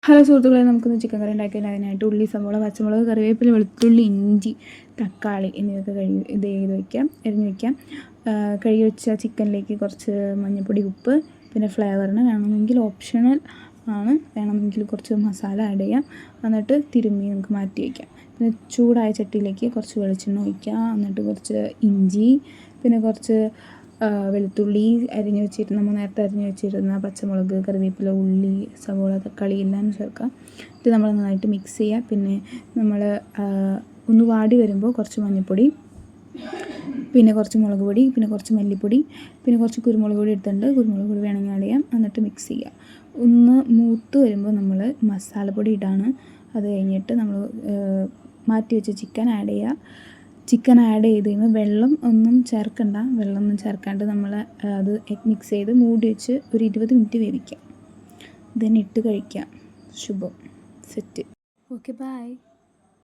Hello സുഹൃത്തുക്കളെ, നമുക്കൊന്ന് chicken കറി ഉണ്ടാക്കിയാൽ അതിനായിട്ട് ഉള്ളി, സവോള, പച്ചമുളക്, കറിവേപ്പില, വെളുത്തുള്ളി, ഇഞ്ചി, തക്കാളി എന്നിവയൊക്കെ അരിഞ്ഞ് വയ്ക്കാം. കഴുകി വെച്ച ചിക്കനിലേക്ക് കുറച്ച് മഞ്ഞൾപ്പൊടി, ഉപ്പ്, പിന്നെ ഫ്ലേവറിന് വേണമെങ്കിൽ ഓപ്ഷണൽ ആണ്, വേണമെങ്കിൽ കുറച്ച് മസാല ആഡ് ചെയ്യാം. എന്നിട്ട് തിരുമ്മി നമുക്ക് മാറ്റി വയ്ക്കാം. പിന്നെ ചൂടായ ചട്ടിയിലേക്ക് കുറച്ച് വെളിച്ചെണ്ണ ഒഴിക്കുക. എന്നിട്ട് കുറച്ച് ഇഞ്ചി, പിന്നെ കുറച്ച് വെളുത്തുള്ളി നമ്മൾ നേരത്തെ അരിഞ്ഞ് വെച്ചിരുന്ന പച്ചമുളക്, കറിവേപ്പില, ഉള്ളി, സവോള, തക്കാളി എല്ലാം ചേർക്കാം. ഇത് നമ്മൾ നന്നായിട്ട് മിക്സ് ചെയ്യുക. പിന്നെ നമ്മൾ ഒന്ന് വാടി വരുമ്പോൾ കുറച്ച് മഞ്ഞൾപ്പൊടി, പിന്നെ കുറച്ച് മുളക് പൊടി, പിന്നെ കുറച്ച് മല്ലിപ്പൊടി, പിന്നെ കുറച്ച് കുരുമുളക് പൊടി എടുത്തിട്ടുണ്ട്. കുരുമുളക് പൊടി വേണമെങ്കിൽ ആഡ് ചെയ്യാം. എന്നിട്ട് മിക്സ് ചെയ്യുക. ഒന്ന് മൂത്ത് വരുമ്പോൾ നമ്മൾ മസാലപ്പൊടി ഇടാണ്. അത് കഴിഞ്ഞിട്ട് നമ്മൾ മാറ്റി വെച്ച ചിക്കൻ ആഡ് ചെയ്യുക. ചിക്കൻ ആഡ് ചെയ്ത് കഴിയുമ്പോൾ വെള്ളം ഒന്നും ചേർക്കാണ്ട് നമ്മൾ അത് മിക്സ് ചെയ്ത് മൂടി വെച്ച് ഒരു 20 മിനിറ്റ് വേവിക്കാം. ഇട്ട് കഴിക്കാം. ശുഭം. സെറ്റ്. Okay, by.